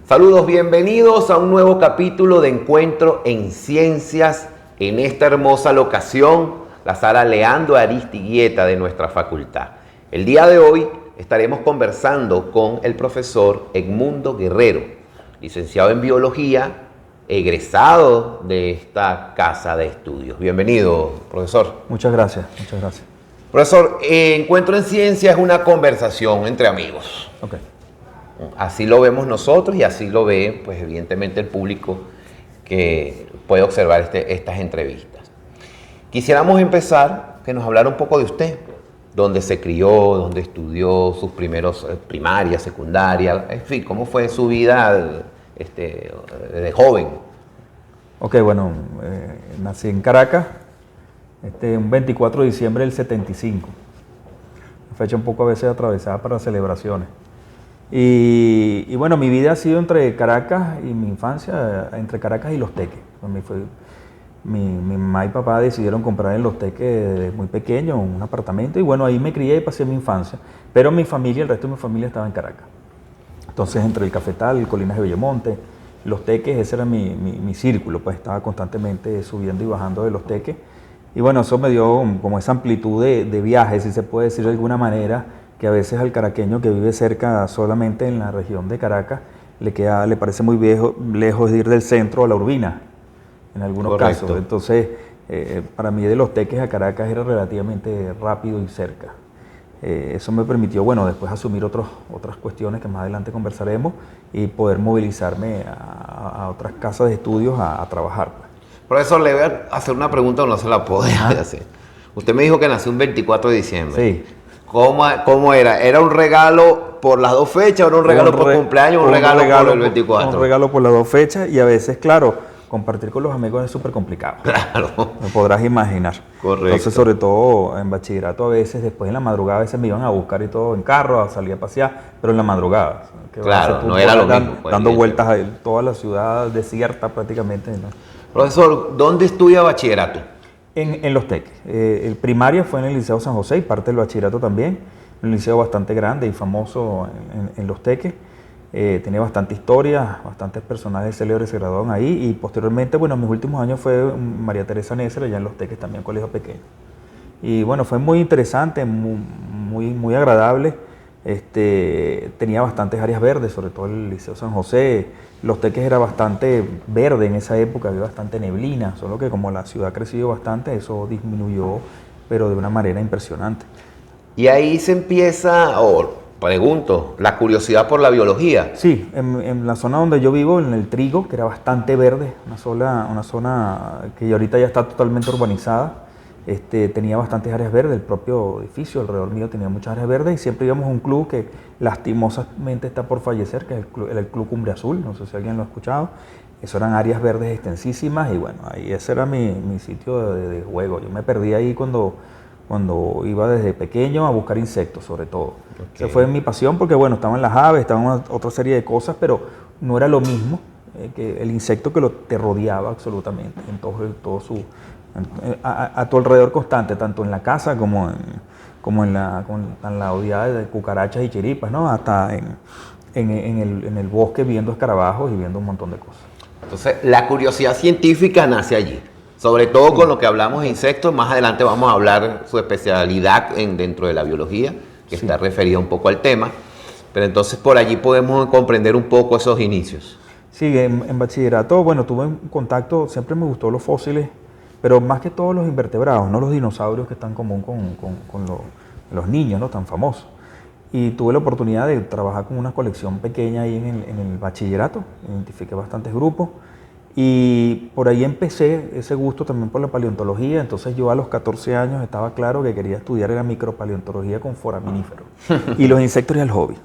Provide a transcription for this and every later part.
Saludos, bienvenidos a un nuevo capítulo de Encuentro en Ciencias en esta hermosa locación, la sala Leandro Aristiguieta de nuestra facultad. El día de hoy estaremos conversando con el profesor Edmundo Guerrero, licenciado en Biología, egresado de esta casa de estudios. Bienvenido, profesor. Muchas gracias, muchas gracias. Profesor, Encuentro en Ciencias es una conversación entre amigos. Okay. Así lo vemos nosotros y así lo ve, pues evidentemente el público que puede observar estas entrevistas. Quisiéramos empezar que nos hablara un poco de usted, dónde se crió, dónde estudió sus primeros primaria, secundaria, en fin, cómo fue su vida de joven. Ok, bueno, nací en Caracas, un 24 de diciembre del 75, una fecha un poco a veces atravesada para celebraciones. Y bueno, mi vida ha sido entre Caracas y mi infancia, entre Caracas y Los Teques. Mi mamá y papá decidieron comprar en Los Teques desde muy pequeño un apartamento y bueno, ahí me crié y pasé mi infancia. Pero mi familia, el resto de mi familia estaba en Caracas. Entonces, entre el Cafetal, Colinas de Bellomonte, Los Teques, ese era mi círculo, pues estaba constantemente subiendo y bajando de Los Teques. Y bueno, eso me dio como esa amplitud de viaje, si se puede decir de alguna manera, que a veces al caraqueño que vive cerca solamente en la región de Caracas le parece muy lejos de ir del centro a la urbina, en algunos Correcto. casos. Entonces, para mí de Los Teques a Caracas era relativamente rápido y cerca. Eso me permitió, bueno, después asumir otras cuestiones que más adelante conversaremos y poder movilizarme a otras casas de estudios a trabajar. Profesor, le voy a hacer una pregunta o no se la puedo hacer. Usted me dijo que nació un 24 de diciembre. Sí. ¿Cómo era? ¿Era un regalo por las dos fechas o era un regalo por cumpleaños o un regalo por el 24? Un regalo por las dos fechas y a veces, claro, compartir con los amigos es súper complicado. Claro. Me podrás imaginar. Correcto. Entonces, sobre todo en bachillerato, a veces, después en la madrugada, a veces me iban a buscar y todo en carro, a salir a pasear, pero en la madrugada. Claro, no era lo mismo. Dando vueltas a toda la ciudad desierta prácticamente, ¿no? Profesor, ¿dónde estudia bachillerato? En Los Teques. El primaria fue en el Liceo San José y parte del bachillerato también. Un liceo bastante grande y famoso en Los Teques. Tenía bastante historia, bastantes personajes célebres se graduaron ahí y posteriormente, bueno, mis últimos años fue María Teresa Nesser, allá en Los Teques, también colegio pequeño. Y bueno, fue muy interesante, muy agradable. Tenía bastantes áreas verdes, sobre todo el Liceo San José. Los Teques era bastante verde en esa época, había bastante neblina, solo que como la ciudad ha crecido bastante, eso disminuyó, pero de una manera impresionante. Y ahí se empieza, pregunto, la curiosidad por la biología. Sí, en la zona donde yo vivo, en el Trigo, que era bastante verde, una zona que ahorita ya está totalmente urbanizada, tenía bastantes áreas verdes, el propio edificio alrededor mío tenía muchas áreas verdes y siempre íbamos a un club que lastimosamente está por fallecer, que es el Club Cumbre Azul, no sé si alguien lo ha escuchado. Eso eran áreas verdes extensísimas y bueno, ahí ese era mi sitio de juego. Yo me perdí ahí cuando iba desde pequeño a buscar insectos, sobre todo. Okay. Esa fue mi pasión porque, bueno, estaban las aves, estaban otra serie de cosas, pero no era lo mismo que el insecto que te rodeaba absolutamente en todo a tu alrededor constante, tanto en la casa como en la odiada de cucarachas y chiripas, ¿no? Hasta en el bosque viendo escarabajos y viendo un montón de cosas. Entonces, la curiosidad científica nace allí. Sobre todo con lo que hablamos de insectos, más adelante vamos a hablar su especialidad dentro de la biología, que está referida un poco al tema, pero entonces por allí podemos comprender un poco esos inicios. Sí, en bachillerato, bueno, tuve un contacto, siempre me gustó los fósiles, pero más que todos los invertebrados, no los dinosaurios que están común con los niños, ¿no? Tan famosos. Y tuve la oportunidad de trabajar con una colección pequeña ahí en el bachillerato, identifiqué bastantes grupos. Y por ahí empecé ese gusto también por la paleontología, entonces yo a los 14 años estaba claro que quería estudiar la micropaleontología con foraminíferos y los insectos y el hobby.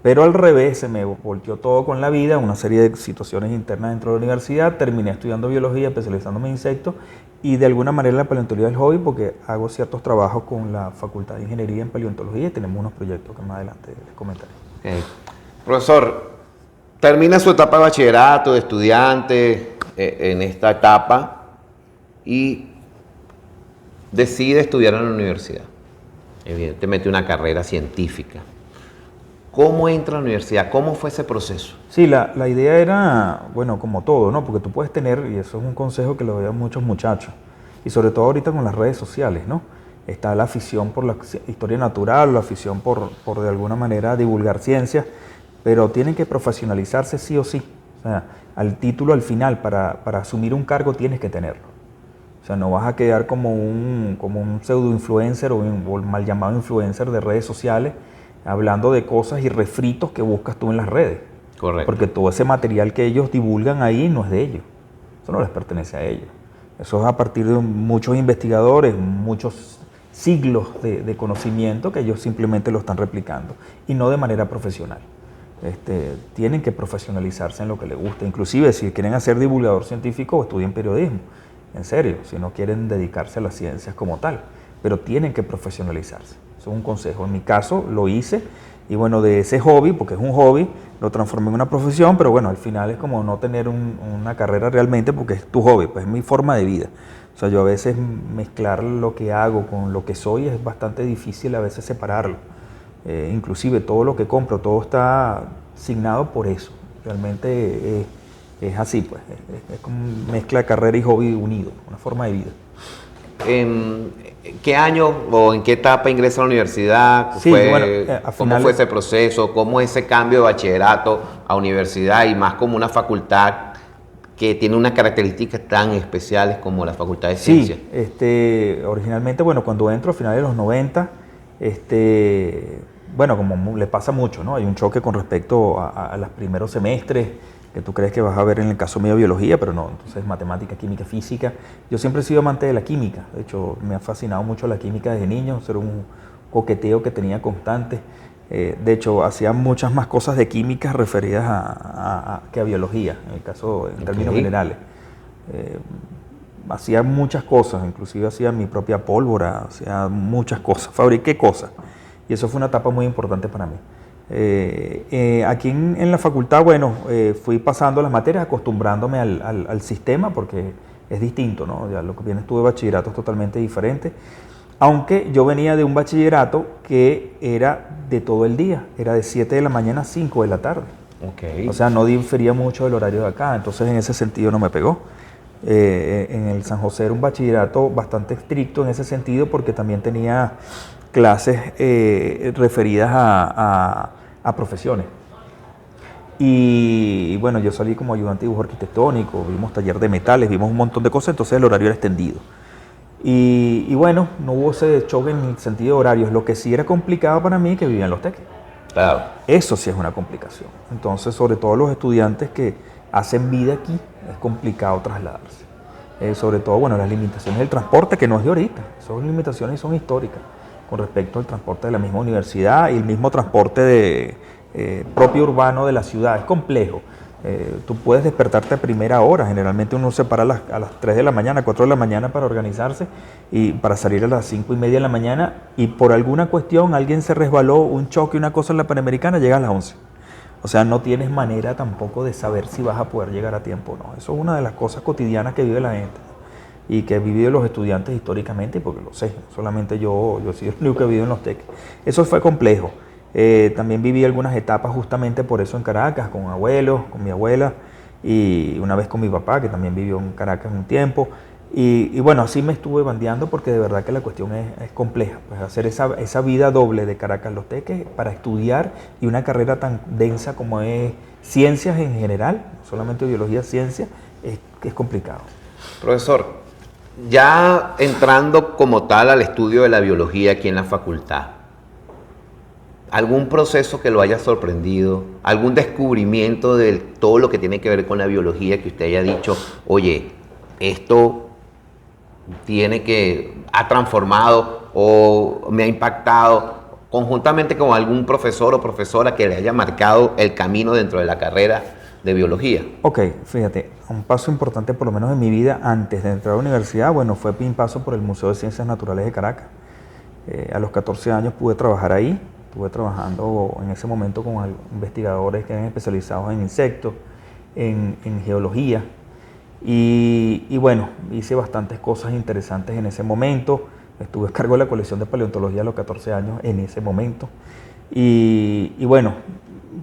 Pero al revés, se me volteó todo con la vida, una serie de situaciones internas dentro de la universidad, terminé estudiando biología, especializándome en insectos y de alguna manera la paleontología es el hobby porque hago ciertos trabajos con la Facultad de Ingeniería en Paleontología y tenemos unos proyectos que más adelante les comentaré. Okay. Profesor, termina su etapa de bachillerato, de estudiante, en esta etapa y decide estudiar en la universidad. Evidentemente una carrera científica. ¿Cómo entra a la universidad? ¿Cómo fue ese proceso? Sí, la idea era, bueno, como todo, ¿no? Porque tú puedes tener, y eso es un consejo que le doy a muchos muchachos, y sobre todo ahorita con las redes sociales, ¿no? Está la afición por la historia natural, la afición por de alguna manera divulgar ciencias, pero tienen que profesionalizarse sí o sí. O sea, al título al final, para asumir un cargo tienes que tenerlo. O sea, no vas a quedar como un pseudo influencer o un mal llamado influencer de redes sociales, hablando de cosas y refritos que buscas tú en las redes. Correcto. Porque todo ese material que ellos divulgan ahí no es de ellos. Eso no les pertenece a ellos. Eso es a partir de muchos investigadores, muchos siglos de conocimiento que ellos simplemente lo están replicando y no de manera profesional. Tienen que profesionalizarse en lo que les gusta. Inclusive si quieren hacer divulgador científico, estudien periodismo. En serio, si no quieren dedicarse a las ciencias como tal. Pero tienen que profesionalizarse. Eso es un consejo. En mi caso lo hice y bueno, de ese hobby, porque es un hobby, lo transformé en una profesión, pero bueno, al final es como no tener una carrera realmente porque es tu hobby, pues es mi forma de vida. O sea, yo a veces mezclar lo que hago con lo que soy es bastante difícil a veces separarlo. Inclusive todo lo que compro, todo está signado por eso. Realmente es así, pues, es como una mezcla de carrera y hobby unido, una forma de vida. ¿En qué año o en qué etapa ingresa a la universidad? Sí, bueno, ¿Cómo fue ese proceso? ¿Cómo es ese cambio de bachillerato a universidad y más como una facultad que tiene unas características tan especiales como la Facultad de Ciencias? Sí, originalmente, bueno, cuando entro a finales de los 90, bueno, como le pasa mucho, ¿no? Hay un choque con respecto a los primeros semestres, que tú crees que vas a ver en el caso mío biología, pero no, entonces matemática, química, física. Yo siempre he sido amante de la química, de hecho me ha fascinado mucho la química desde niño, era un coqueteo que tenía constante. De hecho, hacía muchas más cosas de química referidas que a biología, en el caso, en términos generales. Hacía muchas cosas, inclusive hacía mi propia pólvora, hacía muchas cosas, fabriqué cosas. Y eso fue una etapa muy importante para mí. Aquí en la facultad, bueno, fui pasando las materias, acostumbrándome al sistema, porque es distinto, ¿no? Ya lo que viene tú de bachillerato es totalmente diferente. Aunque yo venía de un bachillerato que era de todo el día, era de 7 de la mañana a 5 de la tarde. Okay. O sea, no difería mucho del horario de acá, entonces en ese sentido no me pegó. En el San José era un bachillerato bastante estricto en ese sentido porque también tenía clases referidas a profesiones. Y bueno, yo salí como ayudante de dibujo arquitectónico, vimos taller de metales, vimos un montón de cosas, entonces el horario era extendido. Y bueno, no hubo ese choque en el sentido de horarios. Lo que sí era complicado para mí que vivía en Los Teques. Claro. Eso sí es una complicación. Entonces, sobre todo los estudiantes que hacen vida aquí, es complicado trasladarse. Sobre todo, bueno, las limitaciones del transporte, que no es de ahorita, son limitaciones y son históricas con respecto al transporte de la misma universidad y el mismo transporte propio urbano de la ciudad. Es complejo. Tú puedes despertarte a primera hora, generalmente uno se para a las 3 de la mañana, 4 de la mañana para organizarse y para salir a las 5 y media de la mañana y por alguna cuestión alguien se resbaló, un choque, una cosa en la Panamericana, llega a las 11. O sea, no tienes manera tampoco de saber si vas a poder llegar a tiempo o no. Eso es una de las cosas cotidianas que vive la gente y que viven los estudiantes históricamente, porque lo sé, solamente yo soy el único que vivo en Los Teques. Eso fue complejo. También viví algunas etapas justamente por eso en Caracas, con abuelos, con mi abuela y una vez con mi papá, que también vivió en Caracas un tiempo. Y bueno, así me estuve bandeando porque de verdad que la cuestión es compleja. Pues hacer esa vida doble de Caracas a Los Teques para estudiar y una carrera tan densa como es ciencias en general, no solamente biología, ciencia, es complicado. Profesor, ya entrando como tal al estudio de la biología aquí en la facultad, ¿algún proceso que lo haya sorprendido? ¿Algún descubrimiento de todo lo que tiene que ver con la biología que usted haya dicho, oye, esto ha transformado o me ha impactado, conjuntamente con algún profesor o profesora que le haya marcado el camino dentro de la carrera de biología? Ok, fíjate, un paso importante por lo menos en mi vida antes de entrar a la universidad, bueno, fue mi paso por el Museo de Ciencias Naturales de Caracas. A los 14 años pude trabajar ahí. Estuve trabajando en ese momento con investigadores que eran especializados en insectos, en geología. Y bueno, hice bastantes cosas interesantes en ese momento. Estuve a cargo de la colección de paleontología a los 14 años en ese momento. Y bueno,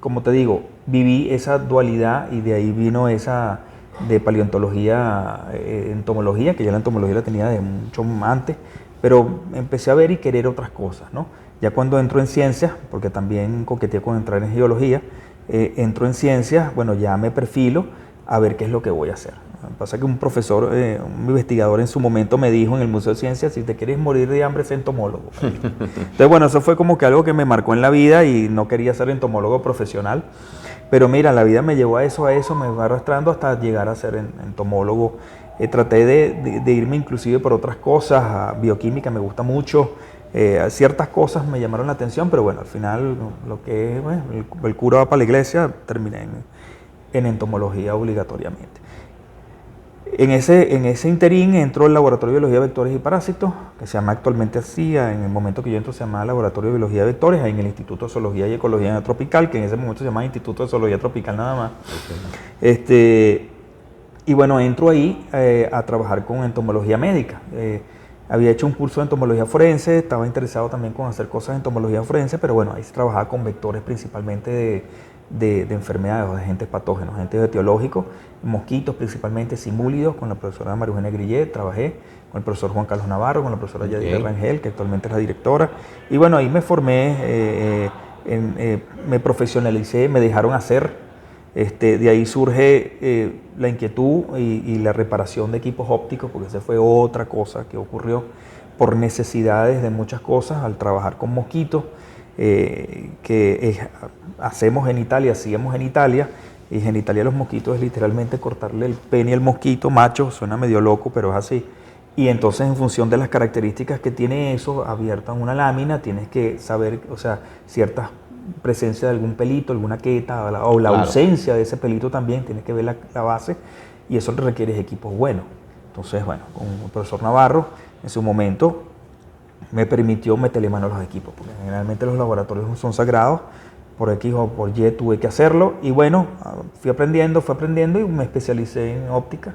como te digo, viví esa dualidad y de ahí vino esa de paleontología, entomología, que ya la entomología la tenía de mucho antes, pero empecé a ver y querer otras cosas, ¿no? Ya cuando entro en ciencias, porque también coqueteé con entrar en geología, entro en ciencias, bueno, ya me perfilo a ver qué es lo que voy a hacer. Pasa que un profesor, un investigador en su momento me dijo en el Museo de Ciencias, si te quieres morir de hambre, sé entomólogo. Entonces, bueno, eso fue como que algo que me marcó en la vida y no quería ser entomólogo profesional. Pero mira, la vida me llevó a eso, me va arrastrando hasta llegar a ser entomólogo. Traté de irme inclusive por otras cosas, a bioquímica me gusta mucho, ciertas cosas me llamaron la atención, pero bueno, al final lo que es, bueno, el cura va para la iglesia, terminé en entomología obligatoriamente. En ese interín entró el Laboratorio de Biología de Vectores y Parásitos, que se llama actualmente así, en el momento que yo entro se llamaba Laboratorio de Biología de Vectores, ahí en el Instituto de Zoología y Ecología Tropical, que en ese momento se llamaba Instituto de Zoología Tropical nada más. Y bueno, entro ahí a trabajar con entomología médica. Había hecho un curso de entomología forense, estaba interesado también con hacer cosas de entomología forense, pero bueno, ahí se trabajaba con vectores principalmente de enfermedades o de agentes patógenos, agentes etiológicos, mosquitos principalmente, simúlidos, con la profesora María Eugenia Grillet, trabajé con el profesor Juan Carlos Navarro, con la profesora Yadira Rangel, que actualmente es la directora, y bueno, ahí me formé, me profesionalicé, me dejaron hacer. De ahí surge la inquietud y la reparación de equipos ópticos, porque esa fue otra cosa que ocurrió por necesidades de muchas cosas al trabajar con mosquitos, hacíamos en Italia, y genitalia de los mosquitos es literalmente cortarle el pene al mosquito macho, suena medio loco, pero es así. Y entonces en función de las características que tiene eso, abierta en una lámina, tienes que saber, o sea, ciertas presencia de algún pelito, alguna queta o la ausencia de ese pelito también, tienes que ver la base y eso requiere equipos buenos. Entonces, bueno, con el profesor Navarro en su momento me permitió meterle mano a los equipos, porque generalmente los laboratorios son sagrados, por X o por Y tuve que hacerlo y bueno, fui aprendiendo y me especialicé en óptica,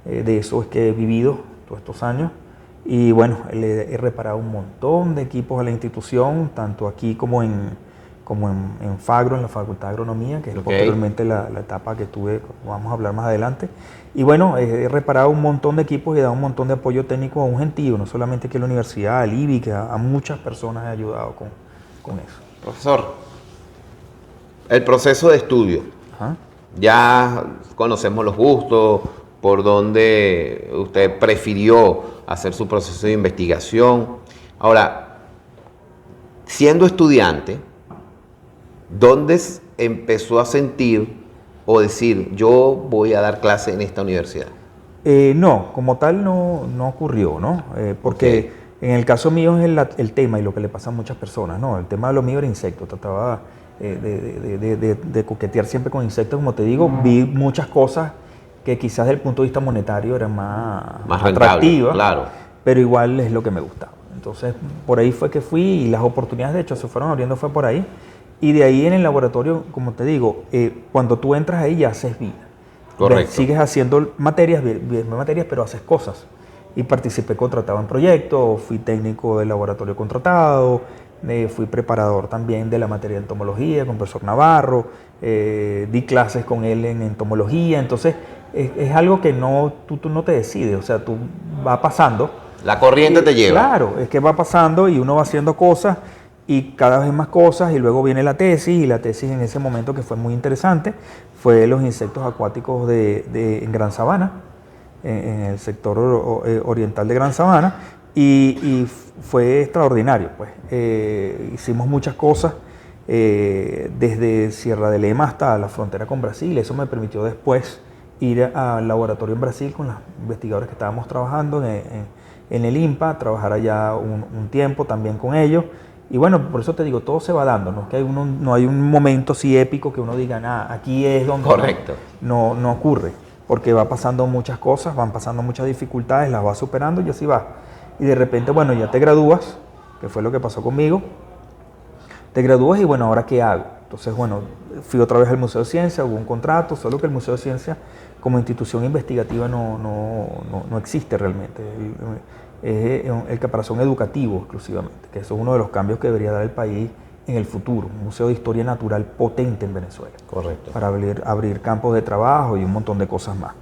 de eso es que he vivido todos estos años. Y bueno, le he reparado un montón de equipos a la institución, tanto aquí como en Fagro, en la Facultad de Agronomía, que es posteriormente la etapa que tuve, vamos a hablar más adelante. Y bueno, he reparado un montón de equipos y he dado un montón de apoyo técnico a un gentío, no solamente aquí en la universidad, al IBI, que a muchas personas he ayudado con eso. Profesor, el proceso de estudio. Ajá. Ya conocemos los gustos, por dónde usted prefirió hacer su proceso de investigación. Ahora, siendo estudiante, ¿dónde empezó a sentir o decir, yo voy a dar clase en esta universidad? No, como tal no ocurrió, ¿no? Porque en el caso mío es el tema y lo que le pasa a muchas personas, ¿no? El tema de lo mío era insectos, trataba de coquetear siempre con insectos, como te digo, vi muchas cosas que quizás desde el punto de vista monetario eran más atractivas, claro, pero igual es lo que me gustaba. Entonces, por ahí fue que fui y las oportunidades, de hecho, se fueron abriendo, fue por ahí. Y de ahí en el laboratorio, como te digo, cuando tú entras ahí ya haces vida. Correcto. Sigues haciendo materias, pero haces cosas. Y participé contratado en proyectos, fui técnico del laboratorio contratado, fui preparador también de la materia de entomología con el profesor Navarro, di clases con él en entomología. Entonces, es algo que tú no te decides, o sea, tú va pasando. La corriente te lleva. Claro, es que va pasando y uno va haciendo cosas y cada vez más cosas y luego viene la tesis y la tesis en ese momento que fue muy interesante fue los insectos acuáticos en Gran Sabana, en el sector oriental de Gran Sabana y fue extraordinario, pues. Hicimos muchas cosas desde Sierra de Lema hasta la frontera con Brasil. Eso me permitió después ir al laboratorio en Brasil con los investigadores que estábamos trabajando en el INPA, trabajar allá un tiempo también con ellos. Y bueno, por eso te digo, todo se va dando, no es que no hay un momento así épico que uno diga, aquí es donde... Correcto. No ocurre, porque va pasando muchas cosas, van pasando muchas dificultades, las vas superando y así va. Y de repente, bueno, ya te gradúas, que fue lo que pasó conmigo, te gradúas y bueno, ¿ahora qué hago? Entonces, bueno, fui otra vez al Museo de Ciencia, hubo un contrato, solo que el Museo de Ciencia como institución investigativa no existe realmente. Es el caparazón educativo exclusivamente, que eso es uno de los cambios que debería dar el país en el futuro, un museo de historia natural potente en Venezuela. Correcto. Para abrir campos de trabajo y un montón de cosas más.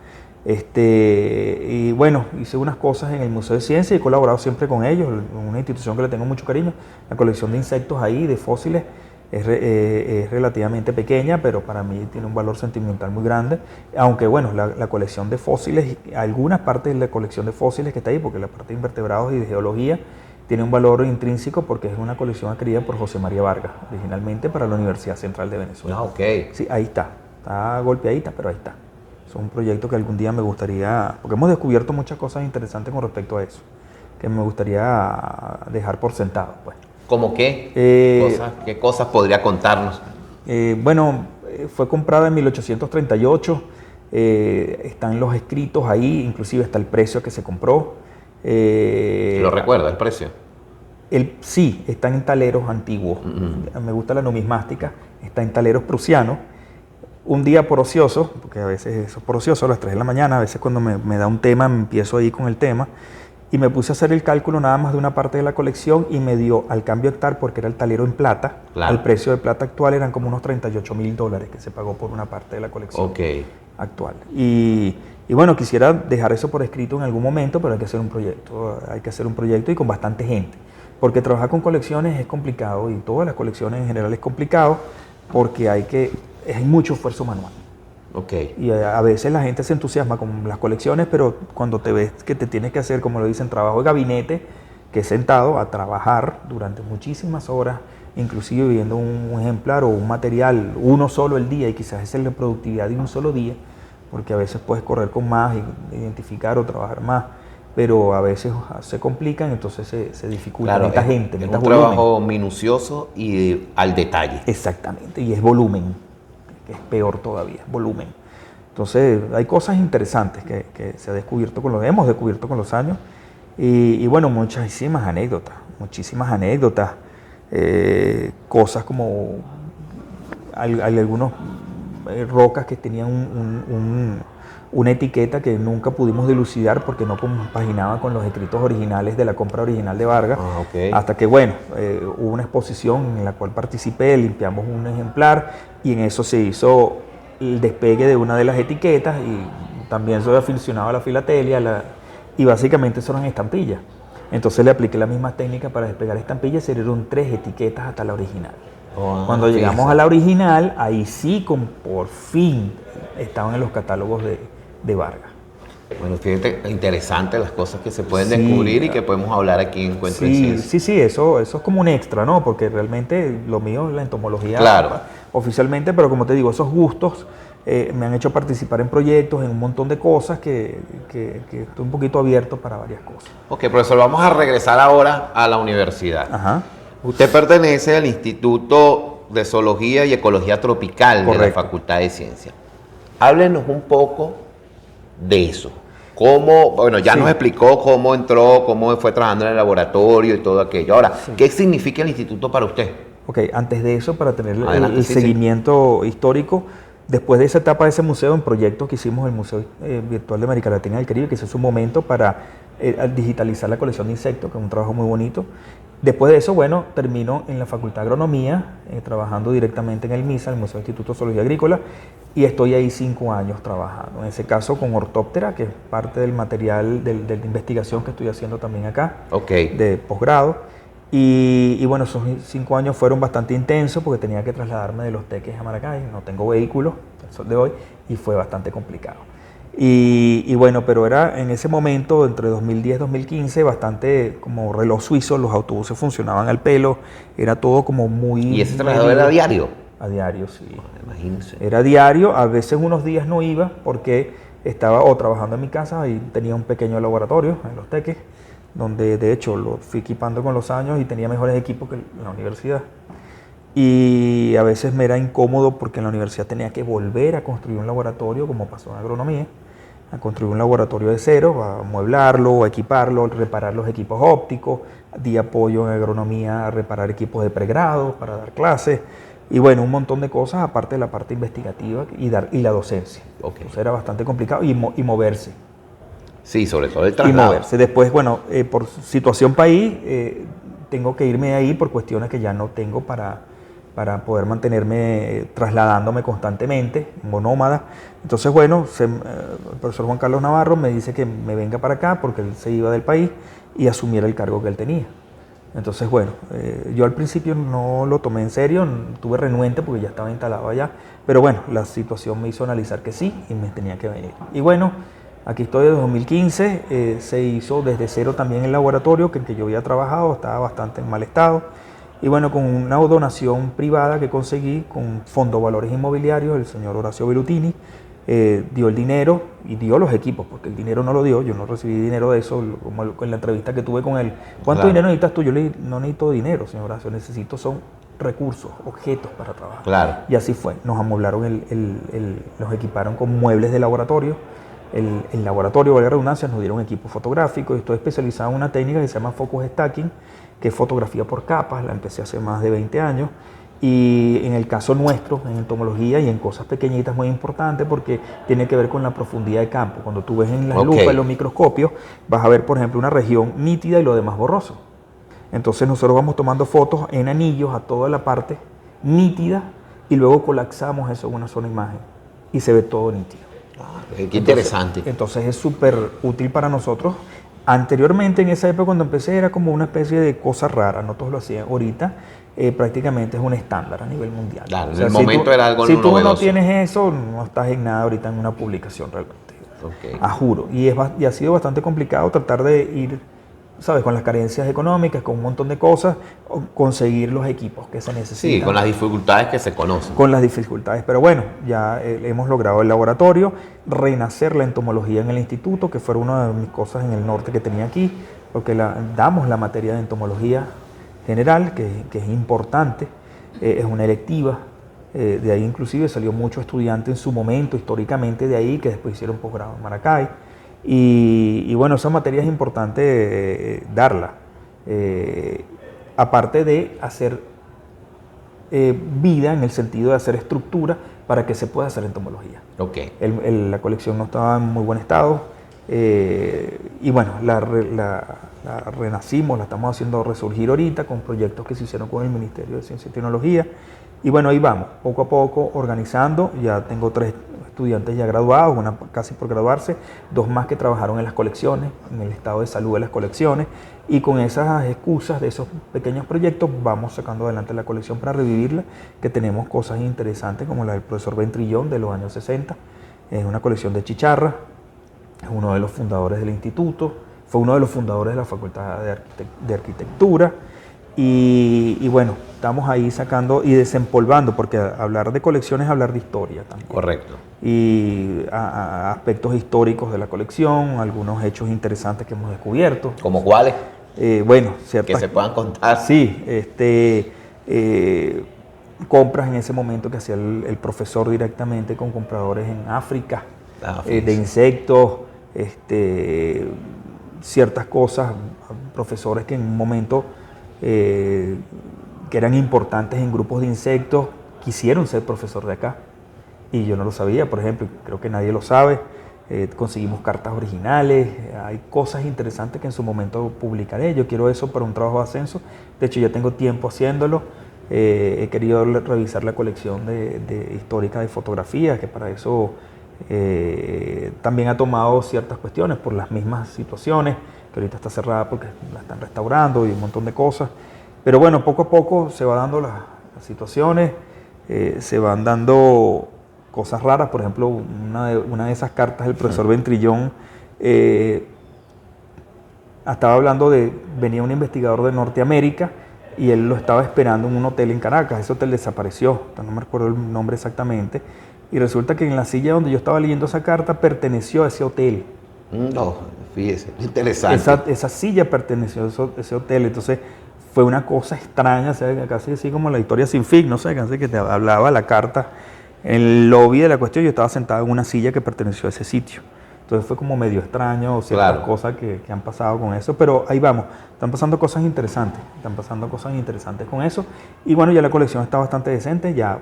Y bueno, hice unas cosas en el Museo de Ciencia y he colaborado siempre con ellos, una institución que le tengo mucho cariño. La colección de insectos ahí, de fósiles, es relativamente pequeña, pero para mí tiene un valor sentimental muy grande. Aunque bueno, la colección de fósiles, algunas partes de la colección de fósiles que está ahí, porque la parte de invertebrados y de geología, tiene un valor intrínseco porque es una colección adquirida por José María Vargas, originalmente para la Universidad Central de Venezuela. Ah, ok. Sí, ahí está golpeadita, pero ahí está. Es un proyecto que algún día me gustaría, porque hemos descubierto muchas cosas interesantes con respecto a eso, que me gustaría dejar por sentado, pues. ¿Cómo qué? ¿Qué cosas podría contarnos? Fue comprada en 1838, están los escritos ahí, inclusive está el precio que se compró. ¿Lo recuerda el precio? Sí, están en taleros antiguos. Me gusta la numismática, está en taleros prusianos. Un día por ocioso, porque a veces eso es por ocioso, a las 3 de la mañana, a veces cuando me da un tema, me empiezo ahí con el tema, y me puse a hacer el cálculo nada más de una parte de la colección y me dio al cambio hectar, porque era el talero en plata, claro. Al precio de plata actual eran como unos $38.000 que se pagó por una parte de la colección actual. Y bueno, quisiera dejar eso por escrito en algún momento, pero hay que hacer un proyecto y con bastante gente, porque trabajar con colecciones es complicado y todas las colecciones en general es complicado porque hay mucho esfuerzo manual. Okay. Y a veces la gente se entusiasma con las colecciones, pero cuando te ves que te tienes que hacer, como lo dicen, trabajo de gabinete, que es sentado a trabajar durante muchísimas horas, inclusive viendo un ejemplar o un material, uno solo el día, y quizás esa es la productividad de un solo día, porque a veces puedes correr con más, identificar o trabajar más, pero a veces se complican, entonces se dificulta. Claro, es un trabajo minucioso y al detalle. Exactamente, y es volumen, que es peor todavía, volumen. Entonces hay cosas interesantes que hemos descubierto con los años, y bueno, muchísimas anécdotas, cosas como hay algunos rocas que tenían una etiqueta que nunca pudimos dilucidar porque no compaginaba con los escritos originales de la compra original de Vargas. Hasta que, bueno, hubo una exposición en la cual participé, limpiamos un ejemplar y en eso se hizo el despegue de una de las etiquetas, y también soy aficionado a la filatelia, y básicamente son eran estampillas. Entonces le apliqué la misma técnica para despegar estampillas, se dieron 3 etiquetas hasta la original. Cuando llegamos a la original, ahí sí, por fin, estaban en los catálogos de Vargas. Bueno, fíjate, interesante las cosas que se pueden descubrir y que podemos hablar aquí en Encuentro en Ciencia. Sí, eso es como un extra, ¿no? Porque realmente lo mío es la entomología, claro, oficialmente, pero como te digo, esos gustos me han hecho participar en proyectos, en un montón de cosas que estoy un poquito abierto para varias cosas. Ok, profesor, vamos a regresar ahora a la universidad. Ajá. Usted pertenece al Instituto de Zoología y Ecología Tropical. Correcto. De la Facultad de Ciencias. Háblenos un poco de eso. Ya nos explicó cómo entró, cómo fue trabajando en el laboratorio y todo aquello. Ahora, ¿qué significa el instituto para usted? Ok, antes de eso, para tener el seguimiento histórico, después de esa etapa de ese museo, en proyectos que hicimos el Museo Virtual de América Latina y el Caribe, que se hizo un momento para digitalizar la colección de insectos, que es un trabajo muy bonito. Después de eso, bueno, termino en la Facultad de Agronomía, trabajando directamente en el MISA, el Museo Instituto de Zoología Agrícola, y estoy ahí 5 años trabajando. En ese caso con ortóptera, que es parte del material de investigación que estoy haciendo también acá, de posgrado. Y bueno, esos 5 años fueron bastante intensos porque tenía que trasladarme de Los Teques a Maracay, no tengo vehículo al sol de hoy, y fue bastante complicado. Y bueno, pero era en ese momento, entre 2010 y 2015, bastante como reloj suizo, los autobuses funcionaban al pelo, era todo como muy... ¿Y ese traslado era diario? A diario, sí. Imagínense. Era diario, a veces unos días no iba porque estaba trabajando en mi casa y tenía un pequeño laboratorio en Los Teques, donde de hecho lo fui equipando con los años y tenía mejores equipos que en la universidad. Y a veces me era incómodo porque en la universidad tenía que volver a construir un laboratorio, como pasó en agronomía, a construir un laboratorio de cero, a amueblarlo, a equiparlo, a reparar los equipos ópticos, di apoyo en agronomía a reparar equipos de pregrado para dar clases, y bueno, un montón de cosas aparte de la parte investigativa y la docencia. Entonces era bastante complicado y moverse. Sí, sobre todo el traslado. Y moverse. Después, bueno, por situación país, tengo que irme de ahí por cuestiones que ya no tengo para para poder mantenerme trasladándome constantemente, monómada. Entonces, bueno, el profesor Juan Carlos Navarro me dice que me venga para acá porque él se iba del país y asumiera el cargo que él tenía. Entonces, bueno, yo al principio no lo tomé en serio, estuve renuente porque ya estaba instalado allá, pero bueno, la situación me hizo analizar que sí y me tenía que venir. Y bueno, aquí estoy desde 2015, se hizo desde cero también el laboratorio que en que yo había trabajado, estaba bastante en mal estado. Y bueno, con una donación privada que conseguí con Fondo Valores Inmobiliarios, el señor Horacio Belutini, dio el dinero y dio los equipos, porque el dinero no lo dio, yo no recibí dinero de eso, como en la entrevista que tuve con él. ¿Cuánto dinero necesitas tú? Yo le dije, no necesito dinero, señor Horacio, necesito son recursos, objetos para trabajar. Claro. Y así fue, nos amoblaron, nos equiparon con muebles de laboratorio, el laboratorio, valga la redundancia, nos dieron equipo fotográfico, y estoy especializado en una técnica que se llama focus stacking, que es fotografía por capas, la empecé hace más de 20 años, y en el caso nuestro, en entomología y en cosas pequeñitas muy importantes porque tiene que ver con la profundidad de campo. Cuando tú ves en las lupas, en los microscopios, vas a ver, por ejemplo, una región nítida y lo demás borroso. Entonces nosotros vamos tomando fotos en anillos a toda la parte nítida y luego colapsamos eso en una sola imagen y se ve todo nítido. Qué interesante. Entonces es súper útil para nosotros. Anteriormente, en esa época cuando empecé, era como una especie de cosa rara, no todos lo hacían. Ahorita prácticamente es un estándar a nivel mundial. Claro, en el momento era algo novedoso. Si tú no tienes eso, no estás en nada ahorita en una publicación realmente. A juro. Y ha sido bastante complicado tratar de ir, ¿sabes? Con las carencias económicas, con un montón de cosas, conseguir los equipos que se necesitan. Sí, con las dificultades que se conocen. Con las dificultades, pero bueno, ya hemos logrado el laboratorio, renacer la entomología en el instituto, que fue una de mis cosas en el norte que tenía aquí, porque damos la materia de entomología general, que es importante, es una electiva, de ahí inclusive salió mucho estudiante en su momento, históricamente de ahí, que después hicieron posgrado en Maracay. Y bueno, esa materia es importante darla, aparte de hacer vida en el sentido de hacer estructura para que se pueda hacer entomología. La colección no estaba en muy buen estado y bueno, la renacimos, la estamos haciendo resurgir ahorita con proyectos que se hicieron con el Ministerio de Ciencia y Tecnología. Y bueno, ahí vamos, poco a poco organizando. Ya tengo 3 estudiantes ya graduados, una casi por graduarse, 2 más que trabajaron en las colecciones, en el estado de salud de las colecciones. Y con esas excusas de esos pequeños proyectos vamos sacando adelante la colección para revivirla, que tenemos cosas interesantes como la del profesor Ventrillón de los años 60. Es una colección de chicharra, es uno de los fundadores del instituto, fue uno de los fundadores de la Facultad de Arquitectura. Y bueno, estamos ahí sacando y desempolvando, porque hablar de colecciones es hablar de historia también. Correcto. Y aspectos históricos de la colección, algunos hechos interesantes que hemos descubierto. ¿Como cuáles? Bueno, ciertas, que se puedan contar. Sí, compras en ese momento que hacía el profesor directamente con compradores en África, de insectos, ciertas cosas, profesores que en un momento que eran importantes en grupos de insectos, quisieron ser profesor de acá. Y yo no lo sabía, por ejemplo, creo que nadie lo sabe. Conseguimos cartas originales, hay cosas interesantes que en su momento publicaré. Yo quiero eso para un trabajo de ascenso. De hecho, ya tengo tiempo haciéndolo. He querido revisar la colección histórica de fotografías, que para eso también ha tomado ciertas cuestiones por las mismas situaciones, que ahorita está cerrada porque la están restaurando y un montón de cosas. Pero bueno, poco a poco se van dando las situaciones, se van dando cosas raras. Por ejemplo, una de esas cartas del profesor Ventrillón estaba hablando venía un investigador de Norteamérica y él lo estaba esperando en un hotel en Caracas. Ese hotel desapareció, no me acuerdo el nombre exactamente, y resulta que en la silla donde yo estaba leyendo esa carta perteneció a ese hotel. No, fíjese, interesante. Esa silla perteneció a ese hotel, entonces fue una cosa extraña, o sea, casi así como la historia sin fin, no sé, casi que te hablaba la carta. En el lobby de la cuestión yo estaba sentado en una silla que perteneció a ese sitio. Entonces fue como medio extraño, ciertas cosas que han pasado con eso, pero ahí vamos, están pasando cosas interesantes con eso. Y bueno, ya la colección está bastante decente, ya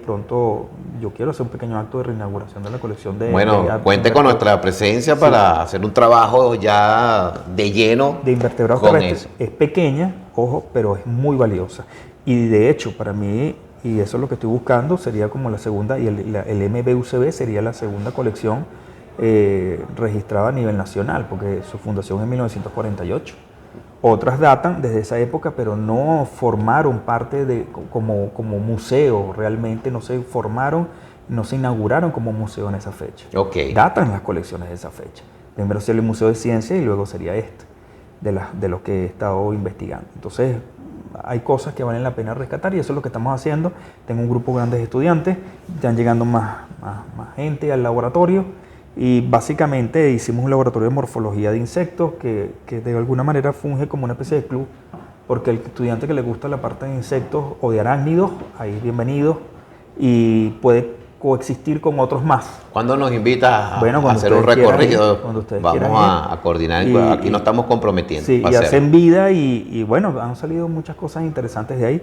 pronto yo quiero hacer un pequeño acto de reinauguración de la colección cuente con nuestra presencia para hacer un trabajo ya de lleno de invertebrados terrestres. Es pequeña, ojo, pero es muy valiosa. Y de hecho, para mí y eso es lo que estoy buscando, sería como la segunda, y el MBUCB sería la segunda colección registrada a nivel nacional, porque su fundación es en 1948. Otras datan desde esa época, pero no formaron parte de como museo, realmente no se formaron, no se inauguraron como museo en esa fecha. Okay. Datan las colecciones de esa fecha. Primero sería el Museo de Ciencia y luego sería de lo que he estado investigando. Entonces, hay cosas que valen la pena rescatar y eso es lo que estamos haciendo. Tengo un grupo grande de estudiantes, están llegando más gente al laboratorio y básicamente hicimos un laboratorio de morfología de insectos que de alguna manera funge como una especie de club, porque el estudiante que le gusta la parte de insectos o de arácnidos, ahí bienvenido y puede coexistir con otros más. ¿Cuándo nos invitas a Bueno, hacer un recorrido? Cuando ustedes vamos a coordinar, aquí nos estamos comprometiendo. Sí, y hacen vida y bueno, han salido muchas cosas interesantes de ahí.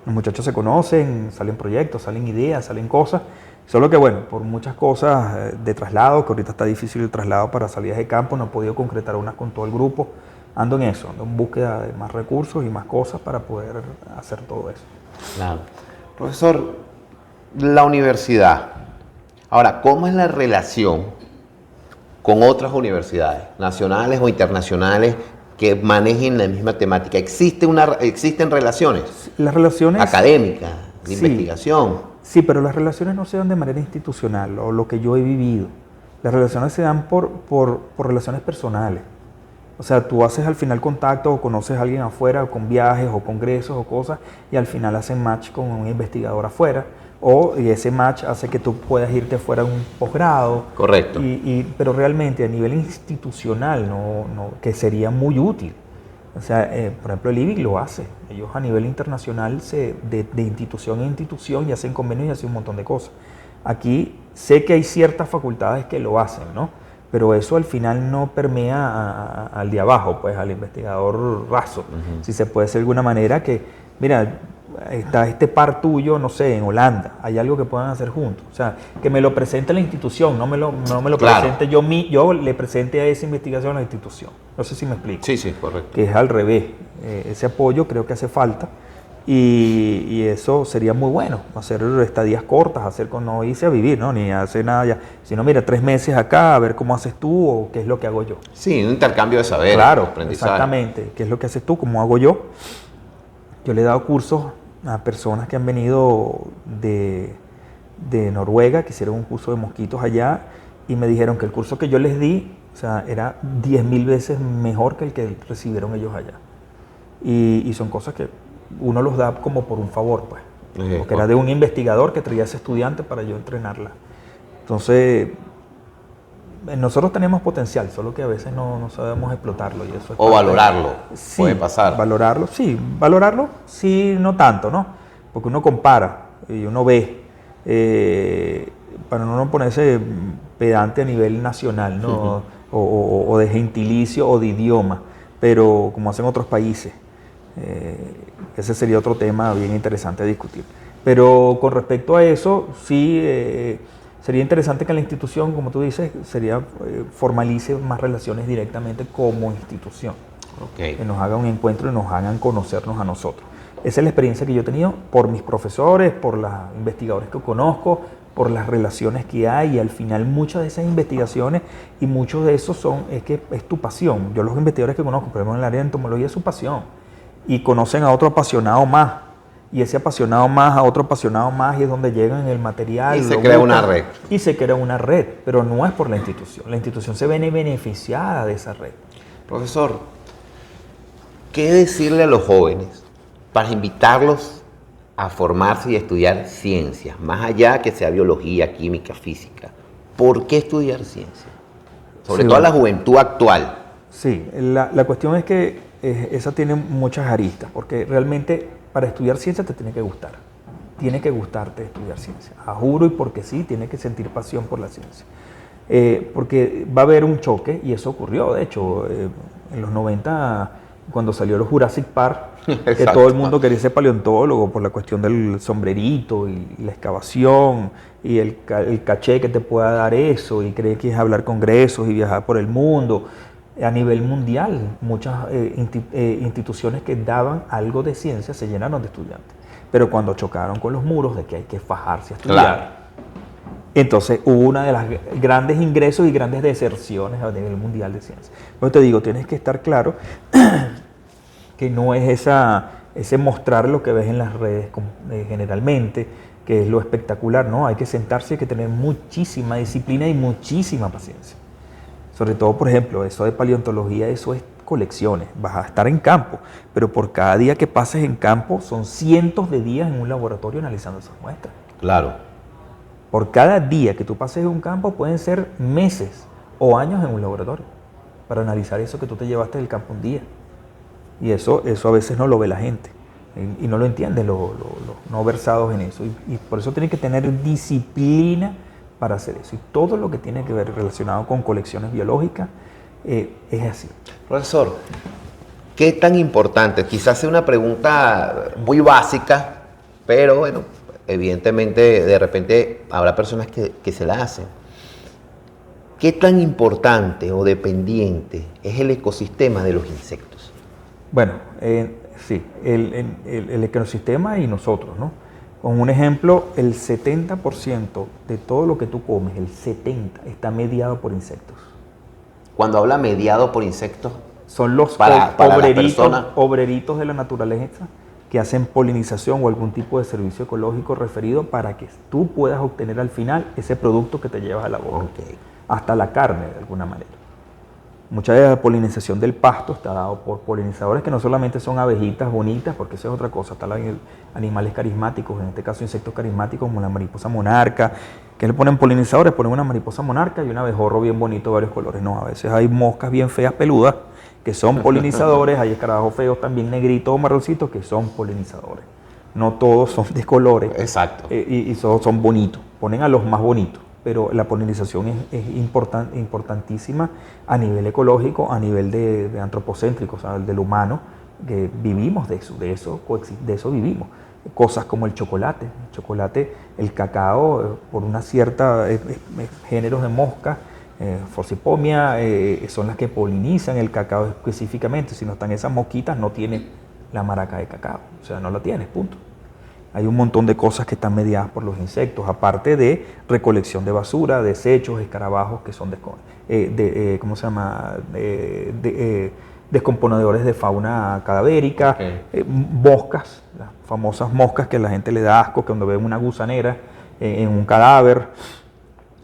Los muchachos se conocen, salen proyectos, salen ideas, salen cosas. Solo que bueno, por muchas cosas de traslado, que ahorita está difícil el traslado para salidas de campo, no he podido concretar unas con todo el grupo. Ando en eso, ando en búsqueda de más recursos y más cosas para poder hacer todo eso. Claro. Profesor, la universidad. Ahora, ¿cómo es la relación con otras universidades, nacionales o internacionales, que manejen la misma temática? ¿Existen relaciones? Las relaciones académicas, de sí, investigación. Sí, pero las relaciones no se dan de manera institucional, o lo que yo he vivido. Las relaciones se dan por relaciones personales. O sea, tú haces al final contacto o conoces a alguien afuera, o con viajes o congresos o cosas, y al final hacen match con un investigador afuera, y ese match hace que tú puedas irte fuera a un posgrado. Correcto. Pero realmente a nivel institucional, que sería muy útil. O sea, por ejemplo, el IBIC lo hace. Ellos a nivel internacional de institución en institución y hacen convenios y hacen un montón de cosas. Aquí sé que hay ciertas facultades que lo hacen, ¿no? Pero eso al final no permea al de abajo, pues al investigador raso. Si se puede decir de alguna manera que, mira, está este par tuyo, no sé, en Holanda, hay algo que puedan hacer juntos. O sea, que me lo presente la institución, no me lo Claro. presente yo le presente a esa investigación a la institución. No sé si me explico. Sí, correcto. Que es al revés. Ese apoyo creo que hace falta y eso sería muy bueno, hacer estadías cortas, no irse a vivir, ¿no? Ni hacer nada ya, sino mira, 3 meses acá, a ver cómo haces tú o qué es lo que hago yo. Sí, un intercambio de saberes, claro, aprendizaje. Exactamente, qué es lo que haces tú, cómo hago yo. Yo le he dado cursos a personas que han venido de Noruega, que hicieron un curso de mosquitos allá y me dijeron que el curso que yo les di, o sea, era 10.000 veces mejor que el que recibieron ellos allá. Y son cosas que uno los da como por un favor, pues. Porque era de un investigador que traía a ese estudiante para yo entrenarla. Entonces, nosotros tenemos potencial, solo que a veces no sabemos explotarlo. Y eso es valorarlo, sí, puede pasar. Valorarlo, sí, no tanto, ¿no? Porque uno compara y uno ve, para no ponerse pedante a nivel nacional, ¿no? O de gentilicio o de idioma, pero como hacen otros países. Ese sería otro tema bien interesante a discutir. Pero con respecto a eso, sí, sería interesante que la institución, como tú dices, formalice más relaciones directamente como institución. Okay. Que nos haga un encuentro y nos hagan conocernos a nosotros. Esa es la experiencia que yo he tenido por mis profesores, por los investigadores que conozco, por las relaciones que hay, y al final muchas de esas investigaciones y muchos de esos es que es tu pasión. Yo los investigadores que conozco, por ejemplo en el área de entomología, es su pasión. Y conocen a otro apasionado más, y ese apasionado más a otro apasionado más, y es donde llegan el material. Y se crea una red. Y se crea una red, pero no es por la institución. La institución se ve beneficiada de esa red. Profesor, ¿qué decirle a los jóvenes para invitarlos a formarse y estudiar ciencias, más allá que sea biología, química, física? ¿Por qué estudiar ciencia? Sobre todo a la juventud actual. Sí, la cuestión es que esa tiene muchas aristas, porque realmente para estudiar ciencia te tiene que gustar. Tiene que gustarte estudiar ciencia. A juro y porque sí, tiene que sentir pasión por la ciencia. Porque va a haber un choque, y eso ocurrió, de hecho, en los 90, cuando salió el Jurassic Park, que todo el mundo quería ser paleontólogo por la cuestión del sombrerito y la excavación y el caché que te pueda dar eso, y cree que es hablar congresos y viajar por el mundo. A nivel mundial, muchas instituciones que daban algo de ciencia se llenaron de estudiantes. pero cuando chocaron con los muros de que hay que fajarse a estudiar, Claro. entonces hubo una de las grandes ingresos y grandes deserciones a nivel mundial de ciencia. Pero te digo, tienes que estar claro que no es ese mostrar lo que ves en las redes generalmente, que es lo espectacular, ¿no? Hay que sentarse, hay que tener muchísima disciplina y muchísima paciencia. Sobre todo, por ejemplo, eso de paleontología, eso es colecciones, vas a estar en campo, pero por cada día que pases en campo son cientos de días en un laboratorio analizando esas muestras. Claro. Por cada día que tú pases en un campo pueden ser meses o años en un laboratorio para analizar eso que tú te llevaste del campo un día. Y eso a veces no lo ve la gente y no lo entienden los no versados en eso. Y por eso tienen que tener disciplina para hacer eso. Y todo lo que tiene que ver relacionado con colecciones biológicas es así. Profesor, ¿qué tan importante? Quizás sea una pregunta muy básica, pero bueno, evidentemente de repente habrá personas que se la hacen. ¿Qué tan importante o dependiente es el ecosistema de los insectos? Bueno, sí, el ecosistema y nosotros, ¿no? Con un ejemplo, el 70% de todo lo que tú comes, el 70%, está mediado por insectos. Cuando habla mediado por insectos, Son los para la persona. obreritos de la naturaleza que hacen polinización o algún tipo de servicio ecológico referido para que tú puedas obtener al final ese producto que te llevas a la boca. Ok. Hasta la carne, de alguna manera. Mucha de la polinización del pasto está dado por polinizadores que no solamente son abejitas bonitas, porque eso es otra cosa, están animales carismáticos, en este caso insectos carismáticos como la mariposa monarca, que le ponen polinizadores, ponen una mariposa monarca y un abejorro bien bonito de varios colores. No, a veces hay moscas bien feas peludas que son polinizadores, hay escarabajos feos también negritos o marroncitos que son polinizadores. No todos son de colores. Exacto. Y todos son bonitos, ponen a los más bonitos. Pero la polinización es importantísima a nivel ecológico, a nivel de antropocéntrico, o sea, del humano, que vivimos de eso vivimos. Cosas como el chocolate, el cacao, por una cierta géneros de moscas, Forcipomia, son las que polinizan el cacao específicamente. Si no están esas mosquitas, no tiene la maraca de cacao, o sea, no la tienes, punto. Hay un montón de cosas que están mediadas por los insectos, aparte de recolección de basura, desechos, escarabajos que son descomponedores de fauna cadavérica, Okay. Moscas, las famosas moscas que a la gente le da asco, que cuando ve una gusanera en un cadáver,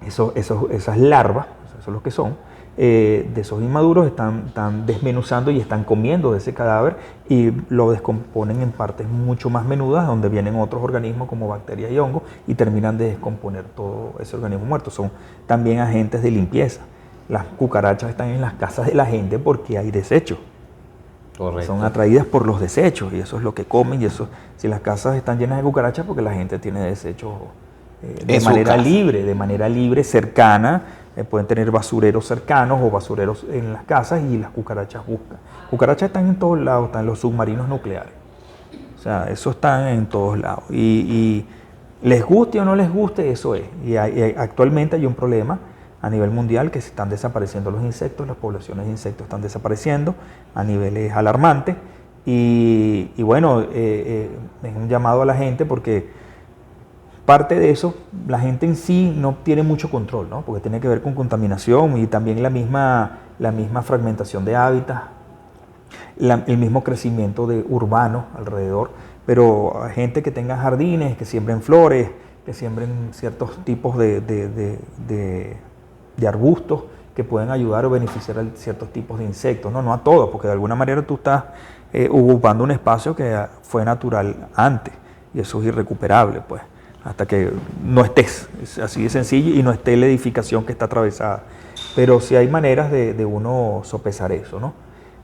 esas larvas, eso es lo que son, de esos inmaduros están desmenuzando y están comiendo de ese cadáver y lo descomponen en partes mucho más menudas donde vienen otros organismos como bacterias y hongos y terminan de descomponer todo ese organismo muerto. Son también agentes de limpieza. Las cucarachas están en las casas de la gente porque hay desechos. Correcto. Son atraídas por los desechos y eso es lo que comen y eso, si las casas están llenas de cucarachas porque la gente tiene desechos de manera libre, cercana. Pueden tener basureros cercanos o basureros en las casas y las cucarachas buscan. Cucarachas están en todos lados, están en los submarinos nucleares. O sea, eso está en todos lados. Y les guste o no les guste, eso es. Y actualmente hay un problema a nivel mundial que se están desapareciendo los insectos, las poblaciones de insectos están desapareciendo a niveles alarmantes. Y bueno, es un llamado a la gente porque parte de eso, la gente en sí no tiene mucho control, ¿no? Porque tiene que ver con contaminación y también la misma fragmentación de hábitats, el mismo crecimiento de urbano alrededor, pero gente que tenga jardines, que siembren flores, que siembren ciertos tipos de arbustos que pueden ayudar o beneficiar a ciertos tipos de insectos, no a todos, porque de alguna manera tú estás ocupando un espacio que fue natural antes y eso es irrecuperable, pues. Hasta que no estés, es así de sencillo, y no esté la edificación que está atravesada. Pero sí hay maneras de uno sopesar eso, ¿no?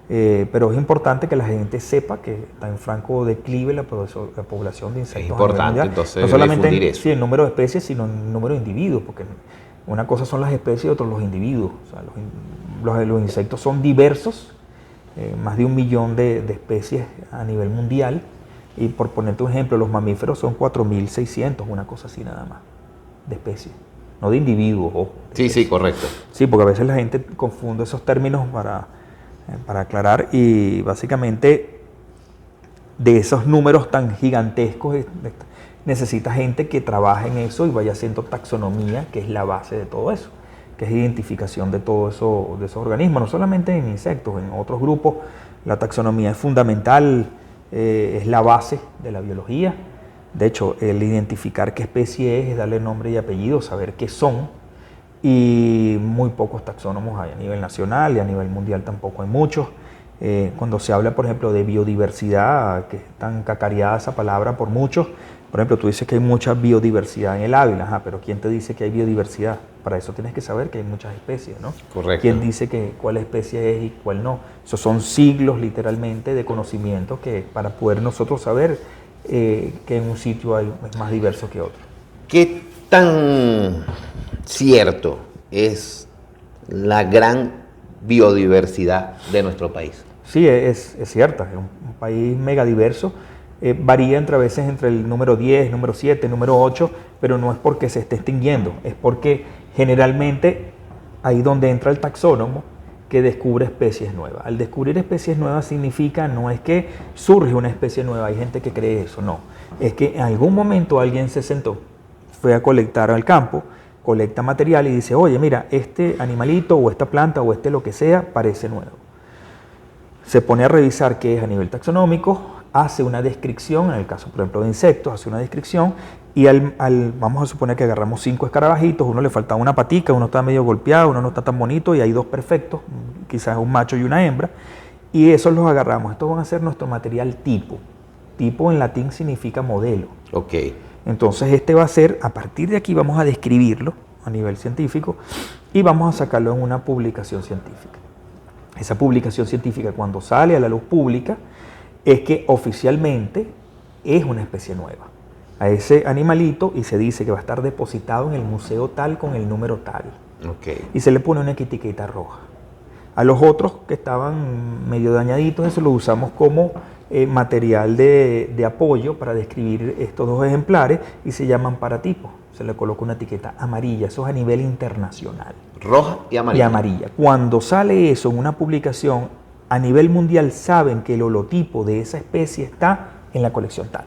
Pero es importante que la gente sepa que está en franco declive la población de insectos. Es importante, entonces, no solamente difundir eso. Sí, el número de especies, sino el número de individuos, porque una cosa son las especies y otra los individuos. O sea, los insectos son diversos, más de 1 millón de especies a nivel mundial. Y por ponerte un ejemplo, los mamíferos son 4.600, una cosa así nada más, de especies, no de individuos. Ojo, Sí, correcto. Sí, porque a veces la gente confunde esos términos para aclarar y básicamente de esos números tan gigantescos, necesita gente que trabaje en eso y vaya haciendo taxonomía, que es la base de todo eso, que es identificación de todo eso, de esos organismos, no solamente en insectos, en otros grupos. La taxonomía es fundamental, es la base de la biología. De hecho, el identificar qué especie es darle nombre y apellido, saber qué son, y muy pocos taxónomos hay a nivel nacional y a nivel mundial tampoco hay muchos. Cuando se habla, por ejemplo, de biodiversidad, que es tan cacareada esa palabra por muchos, por ejemplo, tú dices que hay mucha biodiversidad en el Ávila, pero ¿quién te dice que hay biodiversidad? Para eso tienes que saber que hay muchas especies, ¿no? Correcto. ¿Quién dice que cuál especie es y cuál no? Esos son siglos, literalmente, de conocimiento que para poder nosotros saber que en un sitio es más diverso que otro. ¿Qué tan cierto es la gran biodiversidad de nuestro país? Sí, es cierta, es un país mega diverso. Varía a veces entre el número 10, número 7, número 8, pero no es porque se esté extinguiendo, es porque generalmente ahí donde entra el taxónomo que descubre especies nuevas. Al descubrir especies nuevas significa, no es que surge una especie nueva, hay gente que cree eso, no. Es que en algún momento alguien se sentó, fue a colectar al campo, colecta material y dice, oye, mira, este animalito o esta planta o lo que sea parece nuevo. Se pone a revisar qué es a nivel taxonómico, hace una descripción, en el caso, por ejemplo, de insectos, hace una descripción y vamos a suponer que agarramos 5 escarabajitos, uno le falta una patica, uno está medio golpeado, uno no está tan bonito y hay 2 perfectos, quizás un macho y una hembra, y esos los agarramos. Estos van a ser nuestro material tipo. Tipo en latín significa modelo. Ok. Entonces este va a ser, a partir de aquí vamos a describirlo a nivel científico y vamos a sacarlo en una publicación científica. Esa publicación científica, cuando sale a la luz pública, es que oficialmente es una especie nueva. A ese animalito y se dice que va a estar depositado en el museo tal con el número tal. Okay. Y se le pone una etiqueta roja. A los otros que estaban medio dañaditos, eso lo usamos como material de apoyo para describir estos 2 ejemplares y se llaman paratipos. Se le coloca una etiqueta amarilla, eso es a nivel internacional. Roja y amarilla. Y amarilla. Cuando sale eso en una publicación a nivel mundial, saben que el holotipo de esa especie está en la colección tal.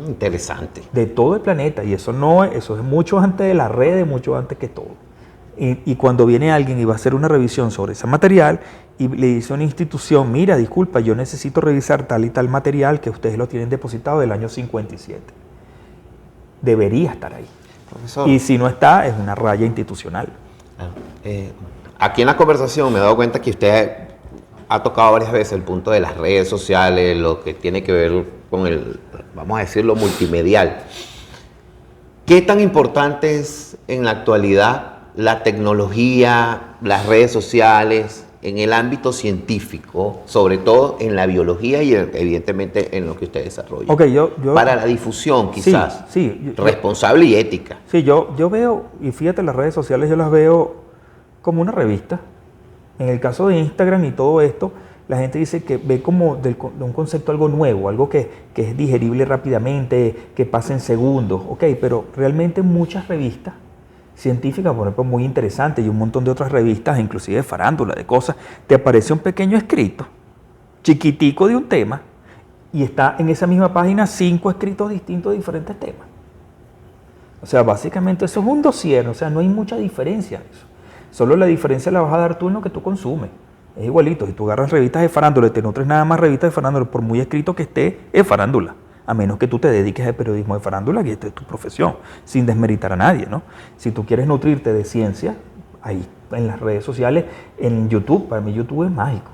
Interesante. De todo el planeta, y eso es mucho antes de las redes, mucho antes que todo. Y cuando viene alguien y va a hacer una revisión sobre ese material y le dice a una institución, mira, disculpa, yo necesito revisar tal y tal material que ustedes lo tienen depositado del año 57. Debería estar ahí. Profesor. Y si no está, es una raya institucional. Aquí en la conversación me he dado cuenta que usted ha tocado varias veces el punto de las redes sociales, lo que tiene que ver con el, vamos a decirlo, multimedial. ¿Qué tan importante es en la actualidad la tecnología, las redes sociales en el ámbito científico, sobre todo en la biología y evidentemente en lo que usted desarrolla? Okay, yo para la difusión, quizás, sí, responsable y ética. Sí, yo veo, y fíjate, las redes sociales yo las veo como una revista. En el caso de Instagram y todo esto, la gente dice que ve como de un concepto algo nuevo, algo que es digerible rápidamente, que pasa en segundos, pero realmente muchas revistas científicas, por ejemplo, muy interesantes, y un montón de otras revistas, inclusive de farándula, de cosas, te aparece un pequeño escrito, chiquitico de un tema, y está en esa misma página 5 escritos distintos de diferentes temas. O sea, básicamente eso es un dossier, o sea, no hay mucha diferencia en eso. Solo la diferencia la vas a dar tú en lo que tú consumes. Es igualito, si tú agarras revistas de farándula y te nutres nada más revistas de farándula, por muy escrito que esté, es farándula. A menos que tú te dediques al periodismo de farándula, que esta es tu profesión, sin desmeritar a nadie, ¿no? Si tú quieres nutrirte de ciencia, ahí en las redes sociales, en YouTube, para mí YouTube es mágico.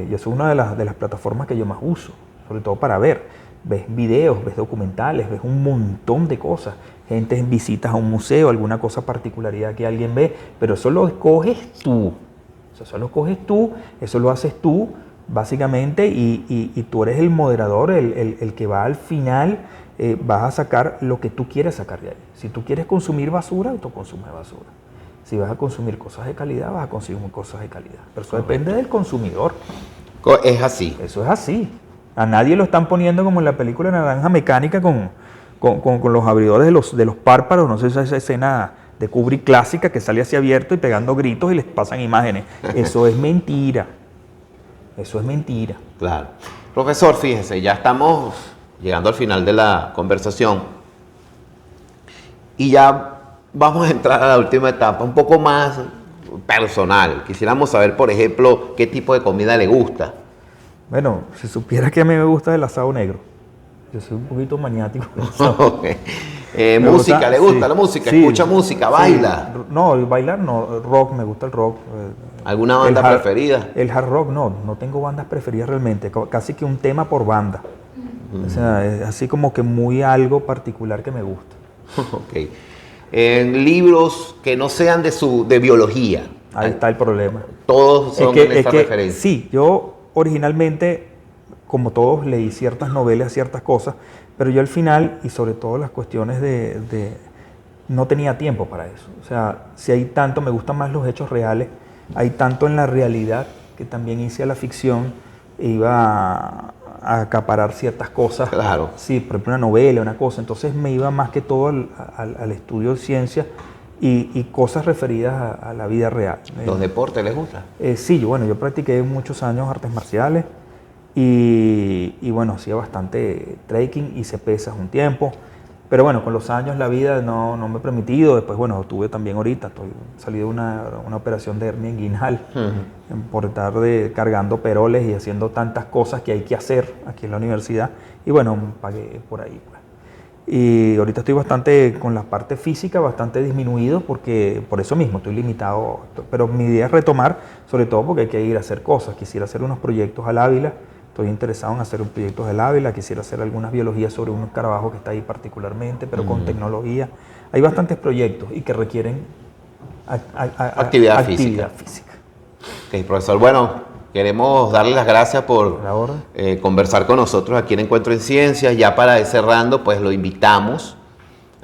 Yo soy una de las plataformas que yo más uso, sobre todo para ver. Ves videos, ves documentales, ves un montón de cosas. Gente en visitas a un museo, alguna cosa particularidad que alguien ve, pero eso lo escoges tú. Eso lo escoges tú, eso lo haces tú, básicamente, y tú eres el moderador, el que va al final, vas a sacar lo que tú quieres sacar de ahí. Si tú quieres consumir basura, tú consumes basura. Si vas a consumir cosas de calidad, vas a consumir cosas de calidad. Pero eso depende del consumidor. Es así. Eso es así. A nadie lo están poniendo como en la película Naranja Mecánica con los abridores de los párpados. No sé si esa escena de Kubrick clásica que sale así abierto y pegando gritos y les pasan imágenes. Eso es mentira. Eso es mentira. Claro. Profesor, fíjese, ya estamos llegando al final de la conversación y ya vamos a entrar a la última etapa, un poco más personal. Quisiéramos saber, por ejemplo, qué tipo de comida le gusta. Bueno, si supiera que a mí me gusta el asado negro. Yo soy un poquito maniático. Okay. Música, ¿le gusta la música? Sí, ¿Escucha música? ¿Baila? Sí. No, bailar no, rock, me gusta el rock. ¿Alguna banda preferida? El hard rock no tengo bandas preferidas realmente, casi que un tema por banda. O sea, es así como que muy algo particular que me gusta. Ok. En libros que no sean de biología. Ahí está el problema. Todos son en esta referencia. Sí, yo originalmente, como todos, leí ciertas novelas, ciertas cosas, pero yo al final, y sobre todo las cuestiones no tenía tiempo para eso. O sea, si hay tanto, me gustan más los hechos reales, hay tanto en la realidad que también hice a la ficción, iba a acaparar ciertas cosas. Claro. Sí, por ejemplo, una novela, una cosa. Entonces me iba más que todo al estudio de ciencia y cosas referidas a la vida real. ¿Los deportes les gusta? Sí, yo practiqué muchos años artes marciales y bueno, hacía bastante trekking, hice pesas un tiempo, pero bueno, con los años la vida no me ha permitido. Después, bueno, tuve también ahorita, salí de una operación de hernia inguinal por estar cargando peroles y haciendo tantas cosas que hay que hacer aquí en la universidad y bueno, pagué por ahí, pues. Y ahorita estoy bastante, con la parte física, bastante disminuido porque por eso mismo estoy limitado. Pero mi idea es retomar, sobre todo porque hay que ir a hacer cosas. Quisiera hacer unos proyectos al Ávila, estoy interesado en hacer proyectos del Ávila, quisiera hacer algunas biologías sobre un escarabajo que está ahí particularmente, pero con tecnología. Hay bastantes proyectos y que requieren actividad física. Ok, profesor, bueno, queremos darle las gracias por conversar con nosotros aquí en Encuentro en Ciencias. Ya para ir cerrando, pues lo invitamos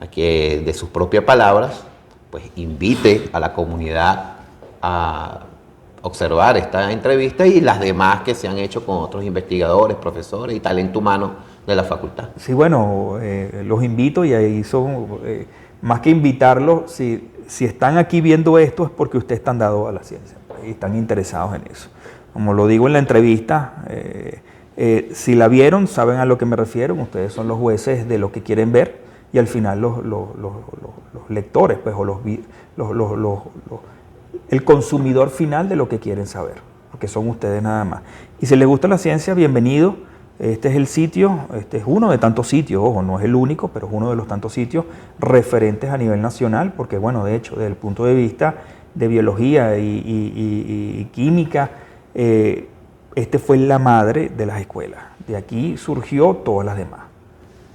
a que de sus propias palabras, pues invite a la comunidad a observar esta entrevista y las demás que se han hecho con otros investigadores, profesores y talento humano de la facultad. Sí, bueno, los invito y ahí son, más que invitarlos, si están aquí viendo esto es porque ustedes están dados a la ciencia y están interesados en eso. Como lo digo en la entrevista, si la vieron, saben a lo que me refiero, ustedes son los jueces de lo que quieren ver y al final los lectores, pues, o el consumidor final de lo que quieren saber, porque son ustedes nada más. Y si les gusta la ciencia, bienvenido. Este es el sitio, este es uno de tantos sitios, ojo, no es el único, pero es uno de los tantos sitios referentes a nivel nacional, porque bueno, de hecho, desde el punto de vista de biología y química, este fue la madre de las escuelas. De aquí surgió todas las demás.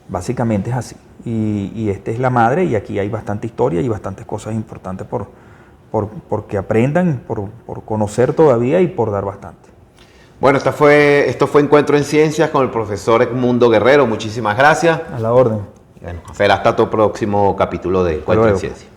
Básicamente es así. Y esta es la madre y aquí hay bastante historia y bastantes cosas importantes por que aprendan, por conocer todavía y por dar bastante. Bueno, esto fue Encuentro en Ciencias con el profesor Edmundo Guerrero. Muchísimas gracias. A la orden. Bueno, será hasta tu próximo capítulo de Encuentro en Ciencias.